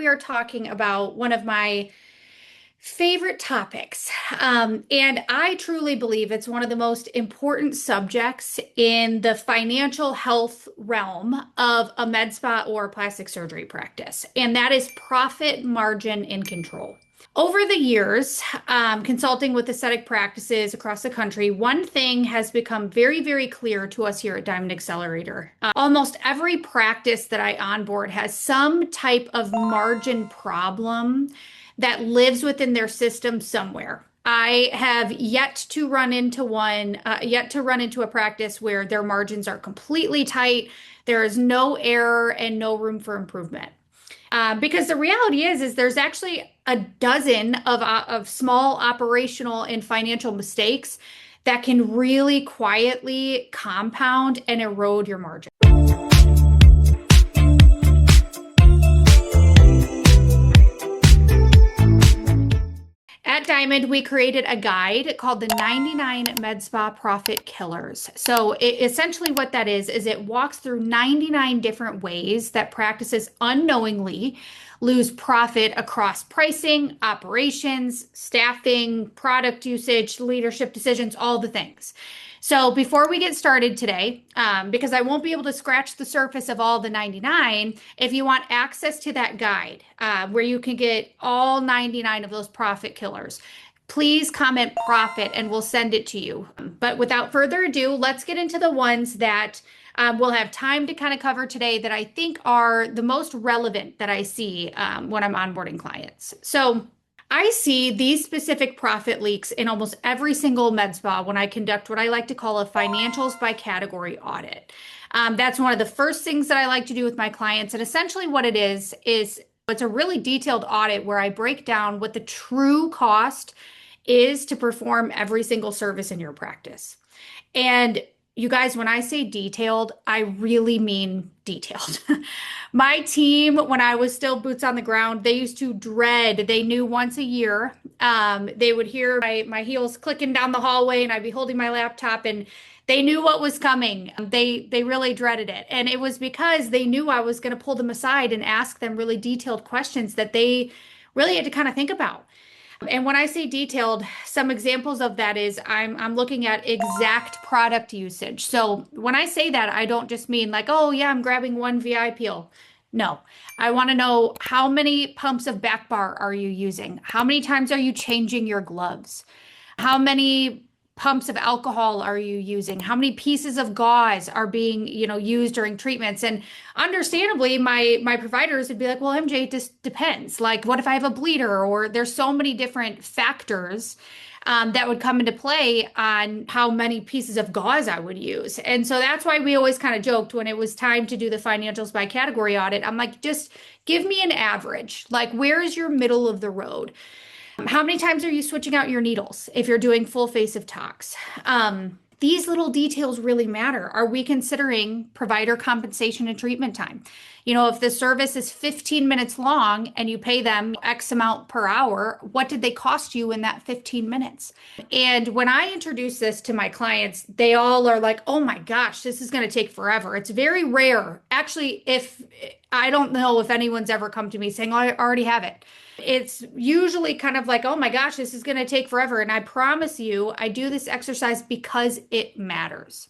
we are talking about one of my favorite topics. And I truly believe it's one of the most important subjects in the financial health realm of a med spa or plastic surgery practice, and that is profit margin and control. Over the years, consulting with aesthetic practices across the country, one thing has become very, very clear to us here at Diamond Accelerator. Almost every practice that I onboard has some type of margin problem that lives within their system somewhere. I have yet to run into a practice where their margins are completely tight. There is no error and no room for improvement. Because the reality is there's actually a dozen of small operational and financial mistakes that can really quietly compound and erode your margin. At Diamond, we created a guide called the 99 MedSpa Profit Killers. So essentially what that is it walks through 99 different ways that practices unknowingly lose profit across pricing, operations, staffing, product usage, leadership decisions, all the things. So before we get started today, because I won't be able to scratch the surface of all the 99, if you want access to that guide where you can get all 99 of those profit killers, please comment profit and we'll send it to you. But without further ado, let's get into the ones that we'll have time to kind of cover today that I think are the most relevant that I see when I'm onboarding clients. So I see these specific profit leaks in almost every single med spa when I conduct what I like to call a financials by category audit. That's one of the first things that I like to do with my clients. And essentially what it is it's a really detailed audit where I break down what the true cost is to perform every single service in your practice. And you guys, when I say detailed, I really mean detailed. My team, when I was still boots on the ground, they used to dread, they knew once a year, they would hear my heels clicking down the hallway and I'd be holding my laptop and they knew what was coming. They really dreaded it. And it was because they knew I was going to pull them aside and ask them really detailed questions that they really had to kind of think about. And when I say detailed, some examples of that is I'm looking at exact product usage. So when I say that, I don't just mean like, oh yeah, I'm grabbing one VI peel. No, I want to know how many pumps of back bar are you using? How many times are you changing your gloves? How many pumps of alcohol are you using? How many pieces of gauze are being, used during treatments? And understandably, my providers would be like, well, MJ, it just depends. Like, what if I have a bleeder? Or there's so many different factors that would come into play on how many pieces of gauze I would use. And so that's why we always kind of joked when it was time to do the financials by category audit. I'm like, just give me an average. Like, where is your middle of the road? How many times are you switching out your needles if you're doing full face of tox? These little details really matter. Are we considering provider compensation and treatment time? If the service is 15 minutes long and you pay them X amount per hour, what did they cost you in that 15 minutes? And when I introduce this to my clients, they all are like, oh my gosh, this is going to take forever. It's very rare. Actually, I don't know if anyone's ever come to me saying, oh, I already have it. It's usually kind of like, oh my gosh, this is going to take forever. And I promise you, I do this exercise because it matters.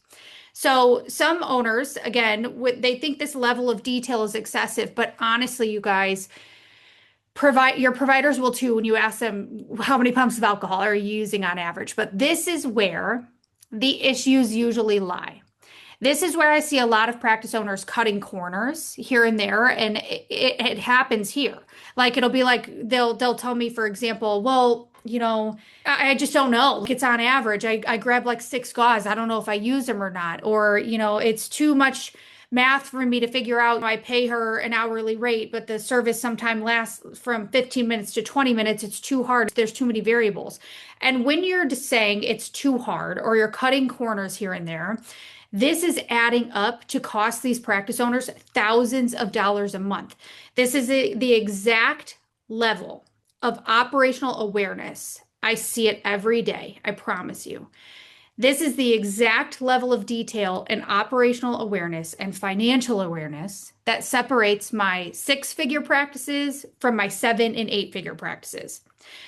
So some owners, again, they think this level of detail is excessive, but honestly, you guys, your providers will too when you ask them how many pumps of alcohol are you using on average. But this is where the issues usually lie. This is where I see a lot of practice owners cutting corners here and there, and it happens here. Like it'll be like they'll tell me, for example, well, I just don't know. It's on average. I grab like 6 gauze. I don't know if I use them or not. Or, it's too much math for me to figure out. I pay her an hourly rate, but the service sometimes lasts from 15 minutes to 20 minutes. It's too hard. There's too many variables. And when you're just saying it's too hard or you're cutting corners here and there, this is adding up to cost these practice owners thousands of dollars a month. This is the exact level of operational awareness. I see it every day, I promise you. This is the exact level of detail and operational awareness and financial awareness that separates my six-figure practices from my seven and eight-figure practices.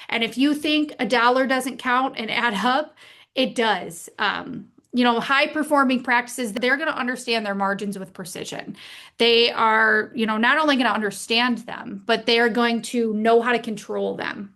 And if you think a dollar doesn't count and add up, it does. High performing practices, they're going to understand their margins with precision. They are, not only going to understand them, but they are going to know how to control them.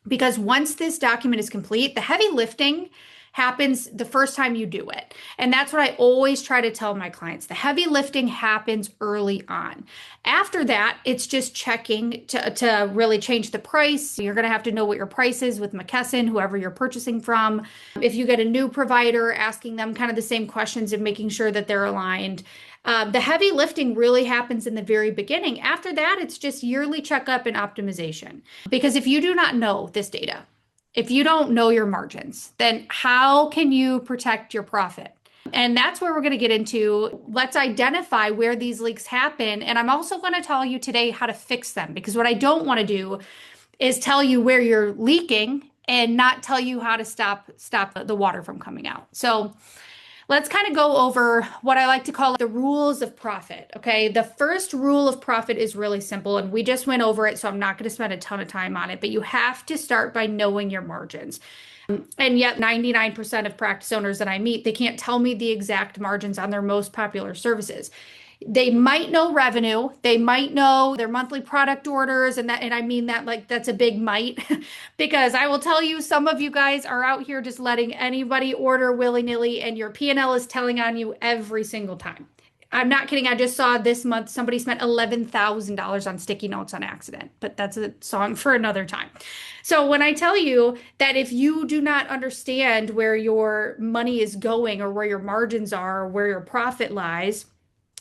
Because once this document is complete, the heavy lifting happens the first time you do it. And that's what I always try to tell my clients. The heavy lifting happens early on. After that, it's just checking to really change the price. You're going to have to know what your price is with McKesson, whoever you're purchasing from. If you get a new provider, asking them kind of the same questions and making sure that they're aligned. The heavy lifting really happens in the very beginning. After that, it's just yearly checkup and optimization. Because if you do not know this data, if you don't know your margins, then how can you protect your profit? And that's where we're going to get into. Let's identify where these leaks happen. And I'm also going to tell you today how to fix them, because what I don't want to do is tell you where you're leaking and not tell you how to stop the water from coming out. So let's kind of go over what I like to call the rules of profit. Okay. The first rule of profit is really simple, and we just went over it, so I'm not going to spend a ton of time on it, but you have to start by knowing your margins. And yet 99% of practice owners that I meet, they can't tell me the exact margins on their most popular services. They might know revenue, they might know their monthly product orders, and I mean that like that's a big might, because I will tell you, some of you guys are out here just letting anybody order willy-nilly, and your P&L is telling on you every single time. I'm not kidding. I just saw this month somebody spent $11,000 on sticky notes on accident, but that's a song for another time. So when I tell you that if you do not understand where your money is going or where your margins are, or where your profit lies,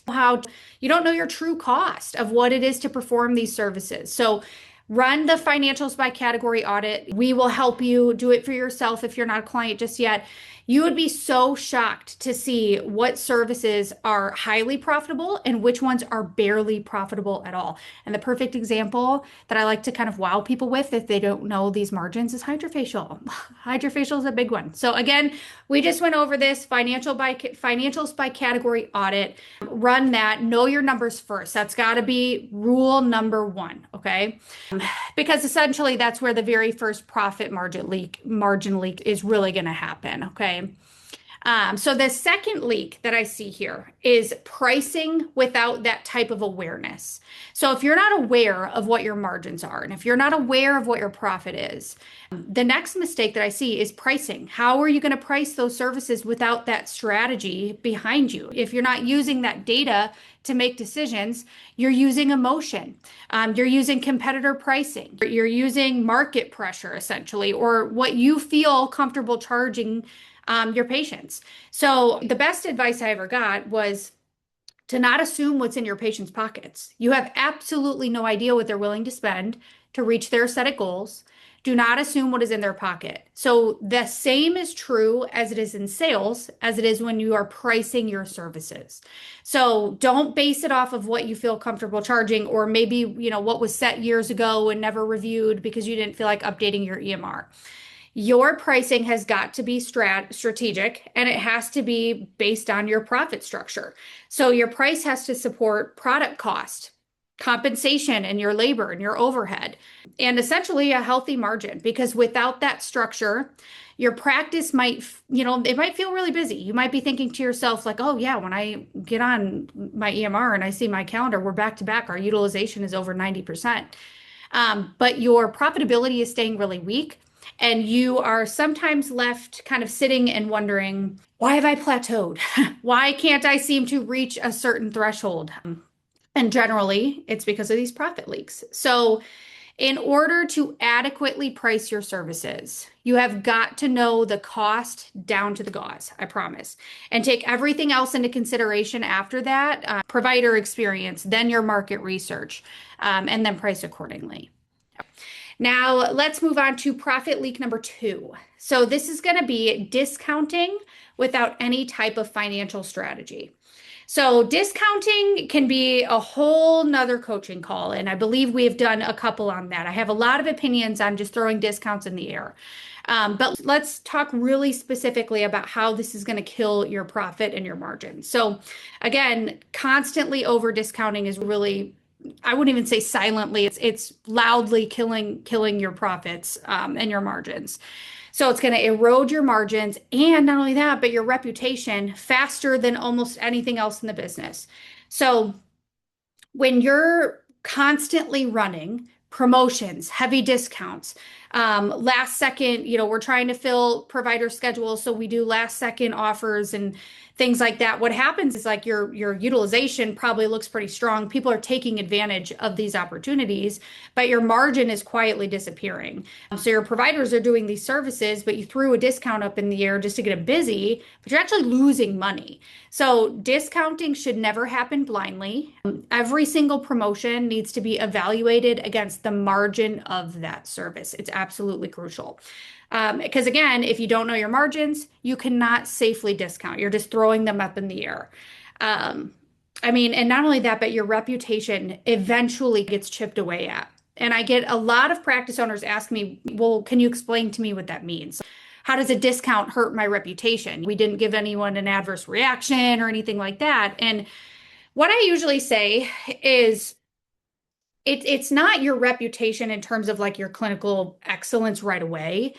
how you don't know your true cost of what it is to perform these services. So run the financials by category audit. We will help you do it for yourself if you're not a client just yet. You would be so shocked to see what services are highly profitable and which ones are barely profitable at all. And the perfect example that I like to kind of wow people with, if they don't know these margins, is hydrofacial. Hydrofacial is a big one. So again, we just went over this financials by category audit. Run that. Know your numbers first. That's got to be rule number one. Okay. Because essentially that's where the very first profit margin leak is really going to happen. Okay. So the second leak that I see here is pricing without that type of awareness. So if you're not aware of what your margins are, and if you're not aware of what your profit is, the next mistake that I see is pricing. How are you going to price those services without that strategy behind you? If you're not using that data to make decisions, you're using emotion. You're using competitor pricing. You're using market pressure, essentially, or what you feel comfortable charging your patients. So the best advice I ever got was to not assume what's in your patient's pockets. You have absolutely no idea what they're willing to spend to reach their aesthetic goals. Do not assume what is in their pocket. So the same is true as it is in sales, as it is when you are pricing your services. So don't base it off of what you feel comfortable charging, or maybe, what was set years ago and never reviewed because you didn't feel like updating your EMR. Your pricing has got to be strategic, and it has to be based on your profit structure. So your price has to support product cost, compensation, and your labor and your overhead, and essentially a healthy margin. Because without that structure, your practice might, it might feel really busy. You might be thinking to yourself like, oh yeah, when I get on my EMR and I see my calendar, we're back to back. Our utilization is over 90%. But your profitability is staying really weak. And you are sometimes left kind of sitting and wondering, why have I plateaued? Why can't I seem to reach a certain threshold? And generally, it's because of these profit leaks. So in order to adequately price your services, you have got to know the cost down to the gauze, I promise, and take everything else into consideration after that, provider experience, then your market research, and then price accordingly. Now, let's move on to profit leak number 2. So this is going to be discounting without any type of financial strategy. So discounting can be a whole nother coaching call, and I believe we have done a couple on that. I have a lot of opinions on just throwing discounts in the air. But let's talk really specifically about how this is going to kill your profit and your margin. So again, constantly over discounting is really, I wouldn't even say silently, it's loudly killing your profits and your margins. So it's going to erode your margins and not only that, but your reputation faster than almost anything else in the business. So when you're constantly running promotions, heavy discounts, last second, we're trying to fill provider schedules, so we do last second offers and things like that. What happens is like your utilization probably looks pretty strong. People are taking advantage of these opportunities, but your margin is quietly disappearing. So your providers are doing these services, but you threw a discount up in the air just to get them busy, but you're actually losing money. So discounting should never happen blindly. Every single promotion needs to be evaluated against the margin of that service. It's absolutely crucial. Because again, if you don't know your margins, you cannot safely discount. You're just throwing them up in the air. I mean, and not only that, but your reputation eventually gets chipped away at. And I get a lot of practice owners ask me, well, can you explain to me what that means? How does a discount hurt my reputation? We didn't give anyone an adverse reaction or anything like that. And what I usually say is it's not your reputation in terms of like your clinical excellence right away,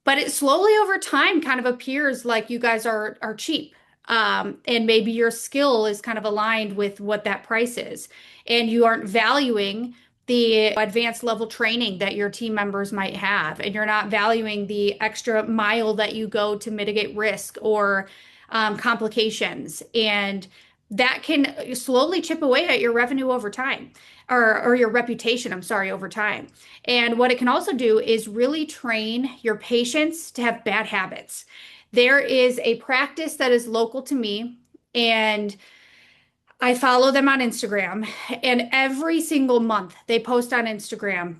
but it slowly over time kind of appears like you guys are cheap. And maybe your skill is kind of aligned with what that price is. And you aren't valuing the advanced level training that your team members might have. And you're not valuing the extra mile that you go to mitigate risk or complications. And that can slowly chip away at your revenue over time, or your reputation, I'm sorry, over time. And what it can also do is really train your patients to have bad habits. There is a practice that is local to me, and I follow them on Instagram, and every single month they post on Instagram.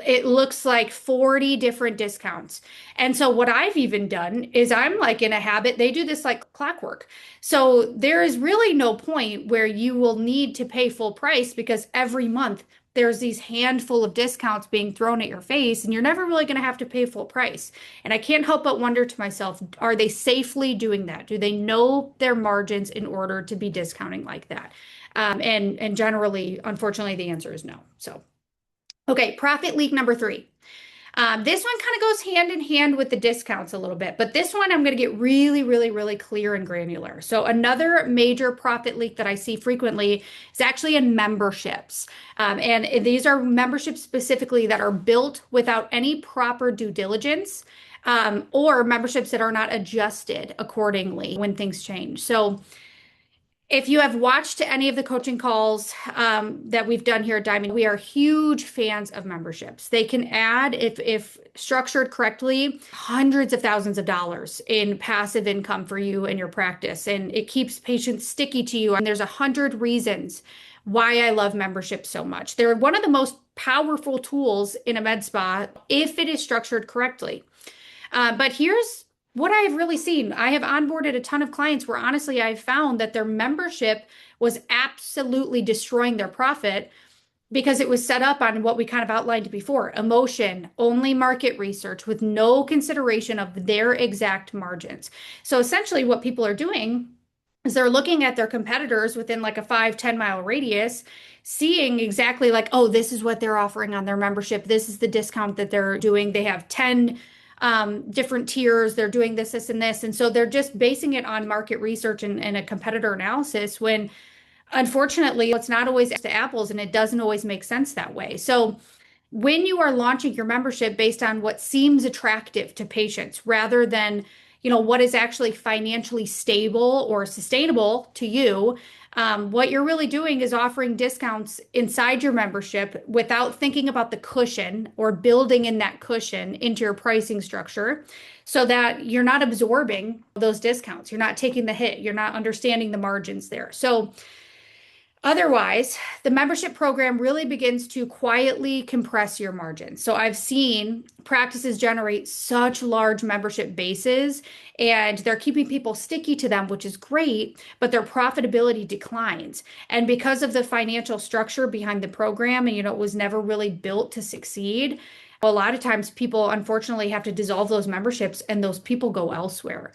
It looks like 40 different discounts. And so what I've even done is I'm like in a habit, they do this like clockwork. So there is really no point where you will need to pay full price because every month there's these handful of discounts being thrown at your face, and you're never really going to have to pay full price. And I can't help but wonder to myself, are they safely doing that? Do they know their margins in order to be discounting like that? And generally, unfortunately, the answer is no. So, okay, profit leak number 3. This one kind of goes hand in hand with the discounts a little bit, but this one I'm going to get really, really, really clear and granular. So another major profit leak that I see frequently is actually in memberships. And these are memberships specifically that are built without any proper due diligence, or memberships that are not adjusted accordingly when things change. So if you have watched any of the coaching calls that we've done here at Diamond, we are huge fans of memberships. They can add, if structured correctly, hundreds of thousands of dollars in passive income for you and your practice. And it keeps patients sticky to you. And there's 100 reasons why I love memberships so much. They're one of the most powerful tools in a med spa if it is structured correctly. But here's what I have really seen. I have onboarded a ton of clients where honestly, I've found that their membership was absolutely destroying their profit because it was set up on what we kind of outlined before, emotion, only market research with no consideration of their exact margins. So essentially what people are doing is they're looking at their competitors within like a 5-10 mile radius, seeing exactly like, oh, this is what they're offering on their membership. This is the discount that they're doing. They have 10 different tiers. They're doing this, and this. And so they're just basing it on market research and a competitor analysis when unfortunately it's not always to apples and it doesn't always make sense that way. So when you are launching your membership based on what seems attractive to patients rather than what is actually financially stable or sustainable to you, what you're really doing is offering discounts inside your membership without thinking about the cushion or building in that cushion into your pricing structure so that you're not absorbing those discounts. You're not taking the hit. You're not understanding the margins there. So Otherwise, the membership program really begins to quietly compress your margins. So I've seen practices generate such large membership bases and they're keeping people sticky to them, which is great, but their profitability declines. And because of the financial structure behind the program, and it was never really built to succeed, a lot of times people unfortunately have to dissolve those memberships and those people go elsewhere.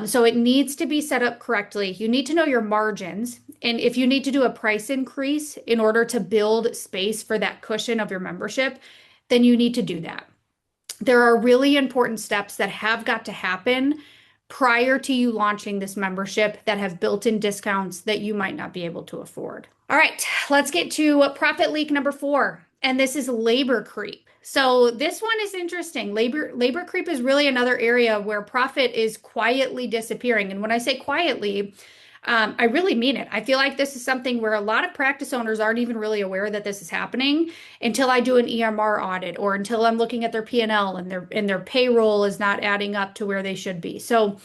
So it needs to be set up correctly. You need to know your margins. And if you need to do a price increase in order to build space for that cushion of your membership, then you need to do that. There are really important steps that have got to happen prior to you launching this membership that have built-in discounts that you might not be able to afford. All right, let's get to profit leak number 4, and this is labor creep. So this one is interesting. Labor creep is really another area where profit is quietly disappearing. And when I say quietly, I really mean it. I feel like this is something where a lot of practice owners aren't even really aware that this is happening until I do an EMR audit or until I'm looking at their P&L and their payroll is not adding up to where they should be. So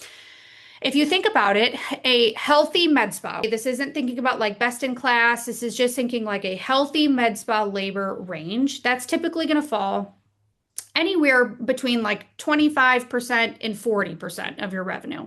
if you think about it, a healthy med spa, this isn't thinking about like best in class. This is just thinking like a healthy med spa labor range. That's typically going to fall anywhere between like 25% and 40% of your revenue.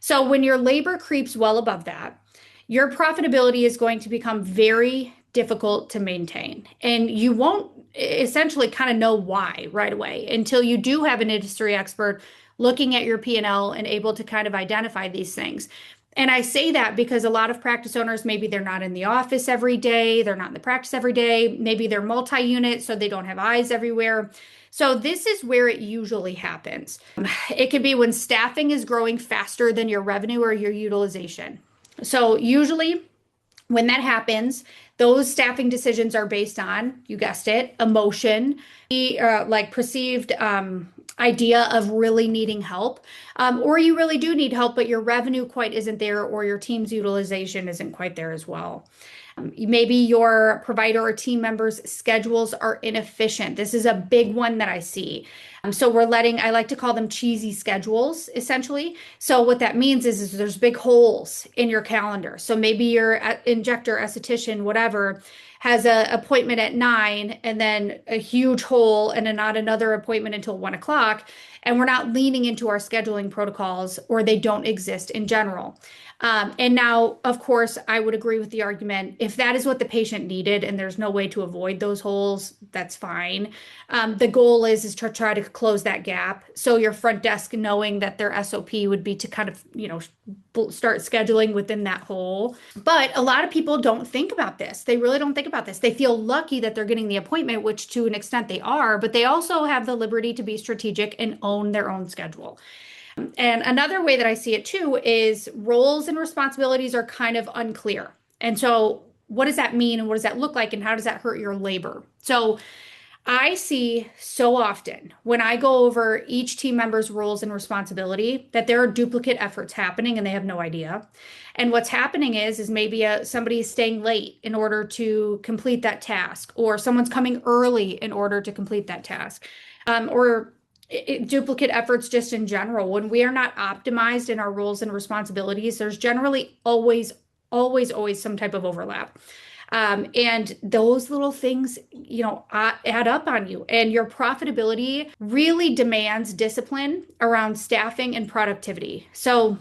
So when your labor creeps well above that, your profitability is going to become very difficult to maintain. And you won't essentially kind of know why right away until you do have an industry expert looking at your P&L and able to kind of identify these things. And I say that because a lot of practice owners, maybe they're not in the office every day, they're not in the practice every day, maybe they're multi-unit, so they don't have eyes everywhere. So this is where it usually happens. It could be when staffing is growing faster than your revenue or your utilization. So usually when that happens, those staffing decisions are based on, you guessed it, emotion, like perceived idea of really needing help, or you really do need help, but your revenue quite isn't there, or your team's utilization isn't quite there as well. Maybe your provider or team members' schedules are inefficient. This is a big one that I see. So I like to call them cheesy schedules, essentially. So what that means is there's big holes in your calendar. So maybe your injector, esthetician, whatever, has an appointment at 9 and then a huge hole and then not another appointment until 1 o'clock. And we're not leaning into our scheduling protocols, or they don't exist in general. And now, of course, I would agree with the argument. If that is what the patient needed and there's no way to avoid those holes, that's fine. The goal is to try to close that gap. So your front desk knowing that their SOP would be to kind of, start scheduling within that hole. But a lot of people don't think about this. They really don't think about this. They feel lucky that they're getting the appointment, which to an extent they are, but they also have the liberty to be strategic and own their own schedule. And another way that I see it too is roles and responsibilities are kind of unclear. And so what does that mean and what does that look like and how does that hurt your labor? So I see so often when I go over each team member's roles and responsibility that there are duplicate efforts happening and they have no idea. And what's happening is maybe somebody is staying late in order to complete that task, or someone's coming early in order to complete that task, or duplicate efforts just in general. When we are not optimized in our roles and responsibilities, there's generally always some type of overlap. And those little things, add up on you, and your profitability really demands discipline around staffing and productivity. So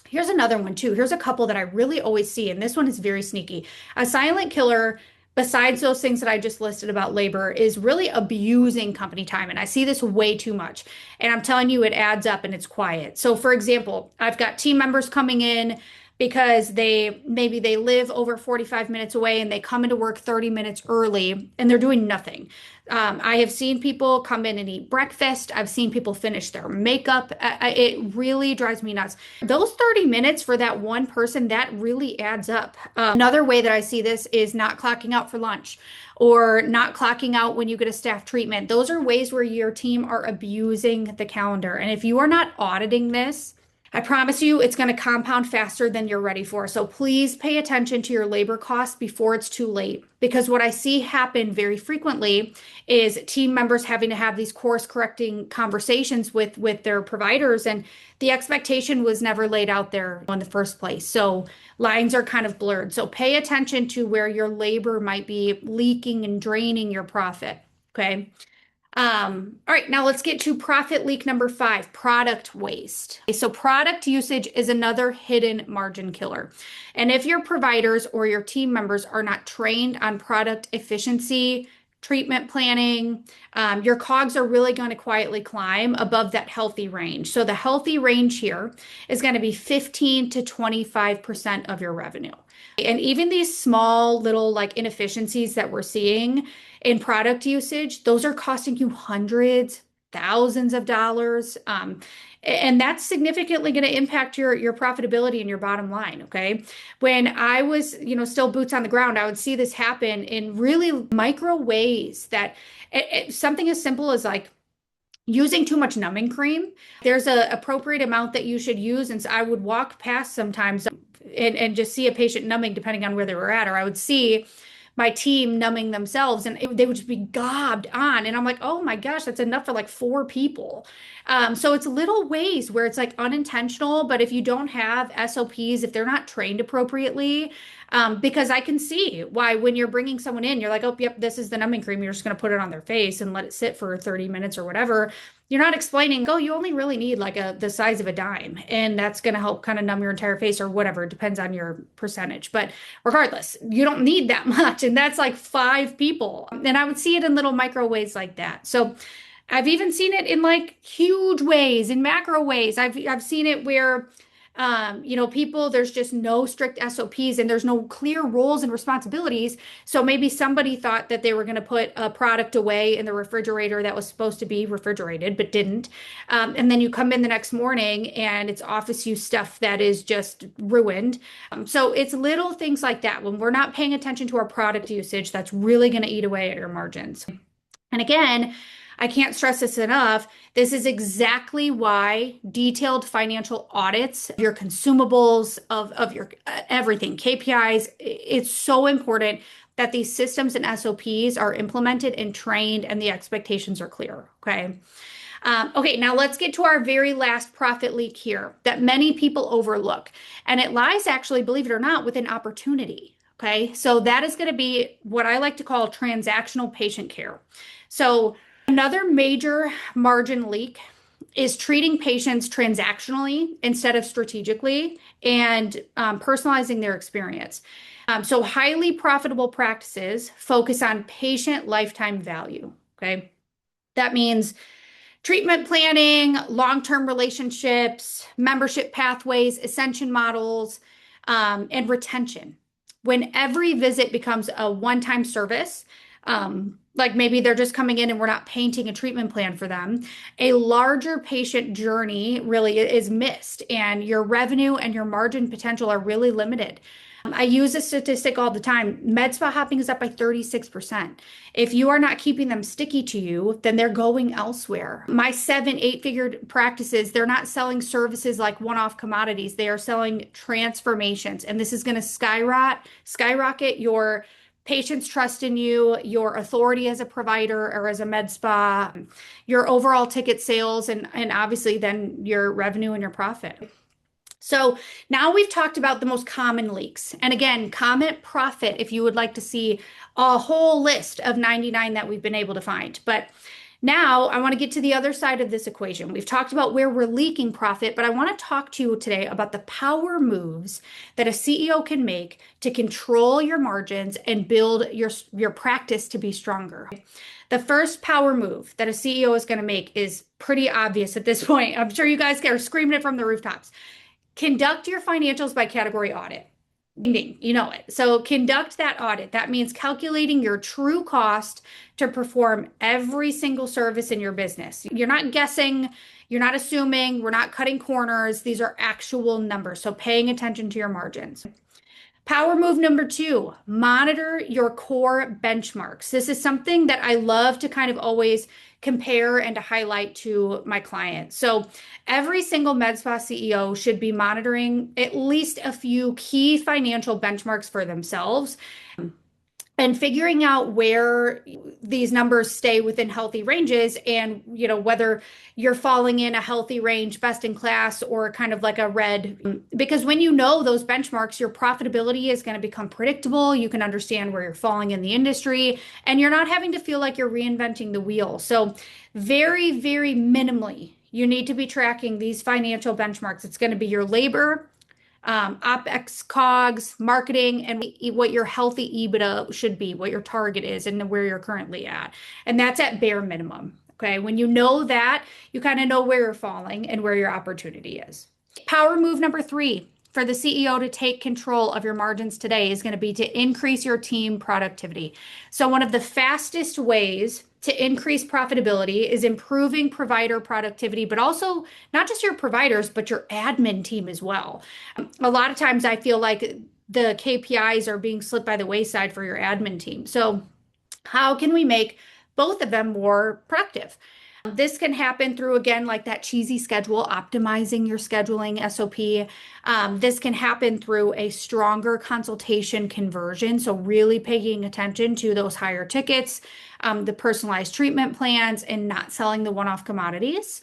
here's another one too. Here's a couple that I really always see, and this one is very sneaky. A silent killer, besides those things that I just listed about labor, is really abusing company time. And I see this way too much. And I'm telling you, it adds up and it's quiet. So for example, I've got team members coming in because maybe they live over 45 minutes away and they come into work 30 minutes early and they're doing nothing. I have seen people come in and eat breakfast. I've seen people finish their makeup. It really drives me nuts. Those 30 minutes for that one person, that really adds up. Another way that I see this is not clocking out for lunch or not clocking out when you get a staff treatment. Those are ways where your team are abusing the calendar. And if you are not auditing this, I promise you it's going to compound faster than you're ready for. So please pay attention to your labor costs before it's too late. Because what I see happen very frequently is team members having to have these course correcting conversations with their providers, and the expectation was never laid out there in the first place. So lines are kind of blurred. So pay attention to where your labor might be leaking and draining your profit. Okay. All right, now let's get to profit leak number 5, product waste. Okay, so product usage is another hidden margin killer. And if your providers or your team members are not trained on product efficiency, treatment planning, your COGS are really going to quietly climb above that healthy range. So the healthy range here is going to be 15 to 25% of your revenue. And even these small little like inefficiencies that we're seeing in product usage, those are costing you hundreds, thousands of dollars. And that's significantly going to impact your profitability and your bottom line. Okay. When I was, still boots on the ground, I would see this happen in really micro ways that something as simple as like using too much numbing cream. There's a appropriate amount that you should use. And so I would walk past sometimes and just see a patient numbing depending on where they were at, or I would see my team numbing themselves and they would just be gobbed on. And I'm like, oh my gosh, that's enough for like 4 people. So it's little ways where it's like unintentional, but if you don't have SOPs, if they're not trained appropriately, because I can see why when you're bringing someone in, you're like, oh, yep, this is the numbing cream. You're just going to put it on their face and let it sit for 30 minutes or whatever. You're not explaining, oh, you only really need like the size of a dime, and that's going to help kind of numb your entire face or whatever. It depends on your percentage. But regardless, you don't need that much. And that's like 5 people. And I would see it in little micro ways like that. So I've even seen it in like huge ways, in macro ways. I've seen it where people, there's just no strict SOPs and there's no clear roles and responsibilities. So maybe somebody thought that they were going to put a product away in the refrigerator that was supposed to be refrigerated, but didn't. And then you come in the next morning and it's office use stuff that is just ruined. So it's little things like that. When we're not paying attention to our product usage, that's really going to eat away at your margins. And again, I can't stress this enough. This is exactly why detailed financial audits, your consumables of your everything, KPIs, it's so important that these systems and SOPs are implemented and trained and the expectations are clear. Okay. Okay, now let's get to our very last profit leak here that many people overlook. And it lies actually, believe it or not, with an opportunity. Okay, so that is going to be what I like to call transactional patient care. So another major margin leak is treating patients transactionally instead of strategically and personalizing their experience. So highly profitable practices focus on patient lifetime value. Okay. That means treatment planning, long-term relationships, membership pathways, ascension models, and retention. When every visit becomes a one-time service, like maybe they're just coming in and we're not painting a treatment plan for them, a larger patient journey really is missed, and your revenue and your margin potential are really limited. I use a statistic all the time. Med spa hopping is up by 36%. If you are not keeping them sticky to you, then they're going elsewhere. My 7, 8-figure practices, they're not selling services like one-off commodities. They are selling transformations. And this is going to skyrocket your patients' trust in you, your authority as a provider or as a med spa, your overall ticket sales, and obviously then your revenue and your profit. So now we've talked about the most common leaks. And again, comment profit if you would like to see a whole list of 99 that we've been able to find. But now I want to get to the other side of this equation. We've talked about where we're leaking profit, but I want to talk to you today about the power moves that a CEO can make to control your margins and build your practice to be stronger. The first power move that a CEO is going to make is pretty obvious at this point. I'm sure you guys are screaming it from the rooftops. Conduct your financials by category audit. You know it. So conduct that audit. That means calculating your true cost to perform every single service in your business. You're not guessing, you're not assuming, we're not cutting corners. These are actual numbers. So paying attention to your margins. Power move number two, monitor your core benchmarks. This is something that I love to kind of always compare and to highlight to my clients. So every single med spa CEO should be monitoring at least a few key financial benchmarks for themselves and figuring out where these numbers stay within healthy ranges, and whether you're falling in a healthy range, best in class, or kind of like a red. Because when you know those benchmarks, your profitability is going to become predictable. You can understand where you're falling in the industry, and you're not having to feel like you're reinventing the wheel. So very, very minimally, you need to be tracking these financial benchmarks. It's going to be your labor, OpEx, COGS, marketing, and what your healthy EBITDA should be, what your target is, and where you're currently at. And that's at bare minimum. Okay. When you know that, you kind of know where you're falling and where your opportunity is. Power move number three for the CEO to take control of your margins today is going to be to increase your team productivity. So, one of the fastest ways to increase profitability is improving provider productivity, but also not just your providers, but your admin team as well. A lot of times I feel like the KPIs are being slipped by the wayside for your admin team. So, how can we make both of them more productive? This can happen through, again, like that cheesy schedule, optimizing your scheduling SOP. This can happen through a stronger consultation conversion. So really paying attention to those higher tickets, the personalized treatment plans, and not selling the one-off commodities.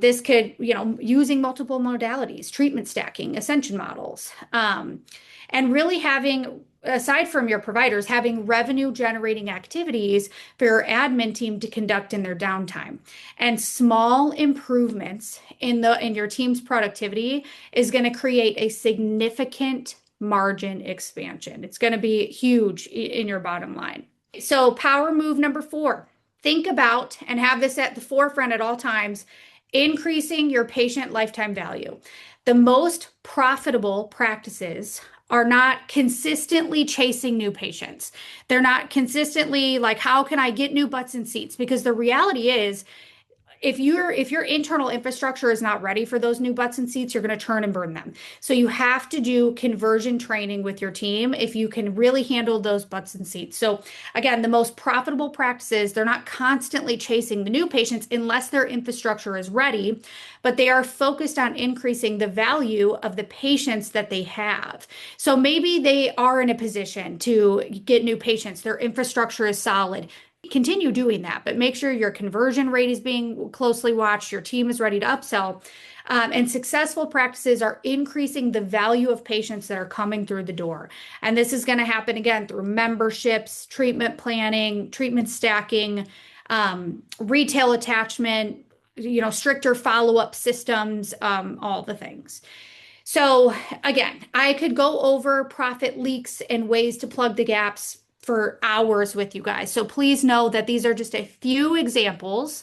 This could, using multiple modalities, treatment stacking, ascension models, and really having, aside from your providers, having revenue generating activities for your admin team to conduct in their downtime. And small improvements in your team's productivity is going to create a significant margin expansion. It's going to be huge in your bottom line. So power move number four, think about and have this at the forefront at all times, increasing your patient lifetime value. The most profitable practices are not consistently chasing new patients. They're not consistently like, how can I get new butts in seats? Because the reality is, if your internal infrastructure is not ready for those new butts and seats, you're going to turn and burn them. So you have to do conversion training with your team if you can really handle those butts and seats. So again, the most profitable practices, they're not constantly chasing the new patients unless their infrastructure is ready, but they are focused on increasing the value of the patients that they have. So maybe they are in a position to get new patients. Their infrastructure is solid. Continue doing that, but make sure your conversion rate is being closely watched, your team is ready to upsell, and successful practices are increasing the value of patients that are coming through the door. And this is going to happen again through memberships, treatment planning, treatment stacking, retail attachment, stricter follow-up systems, all the things. So again, I could go over profit leaks and ways to plug the gaps for hours with you guys. So please know that these are just a few examples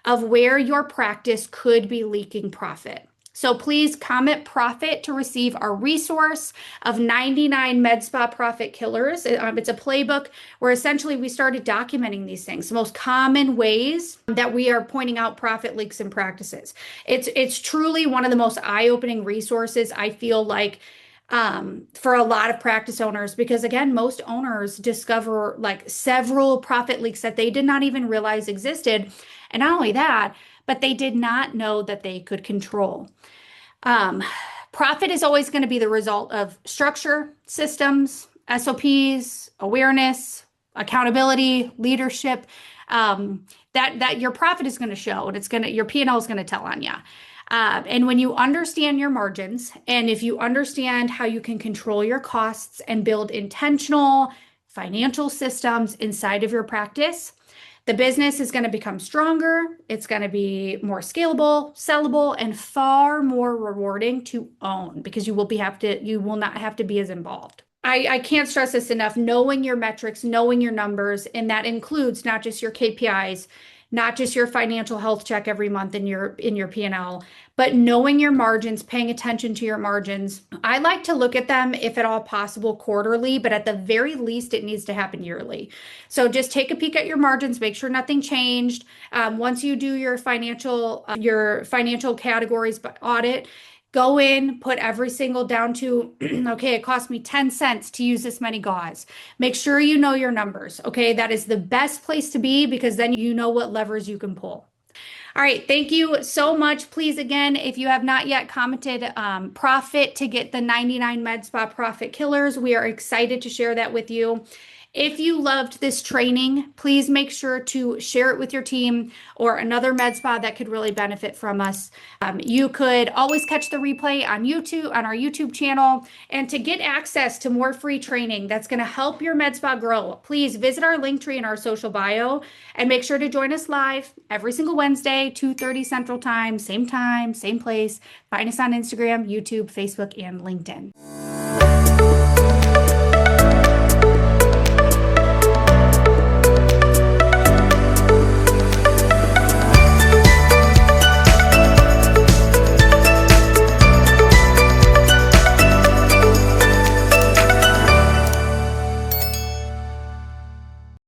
of where your practice could be leaking profit. So please comment profit to receive our resource of 99 MedSpa Profit Killers. It's a playbook where essentially we started documenting these things, the most common ways that we are pointing out profit leaks in practices. It's truly one of the most eye-opening resources, I feel like, for a lot of practice owners, because again, most owners discover like several profit leaks that they did not even realize existed. And not only that, but they did not know that they could control. Profit is always going to be the result of structure, systems, SOPs, awareness, accountability, leadership. That your profit is going to show, and your P&L is going to tell on you. And when you understand your margins, and if you understand how you can control your costs and build intentional financial systems inside of your practice, the business is going to become stronger. It's going to be more scalable, sellable, and far more rewarding to own, because you will not have to be as involved. I can't stress this enough, knowing your metrics, knowing your numbers, and that includes not just your KPIs, not just your financial health check every month in your P&L, but knowing your margins, paying attention to your margins. I like to look at them, if at all possible, quarterly, but at the very least, it needs to happen yearly. So just take a peek at your margins, make sure nothing changed. Once you do your financial categories audit, Go in, put every single down to, okay, it cost me 10 cents to use this many gauze. Make sure you know your numbers. Okay. That is the best place to be because then you know what levers you can pull. All right, thank you so much. Please, again, if you have not yet commented profit to get the 99 MedSpa Profit Killers, we are excited to share that with you. If you loved this training, please make sure to share it with your team or another med spa that could really benefit from us. You could always catch the replay on YouTube, on our YouTube channel. And to get access to more free training that's going to help your med spa grow, please visit our link tree in our social bio and make sure to join us live every single Wednesday, 2:30 Central Time, same place. Find us on Instagram, YouTube, Facebook, and LinkedIn.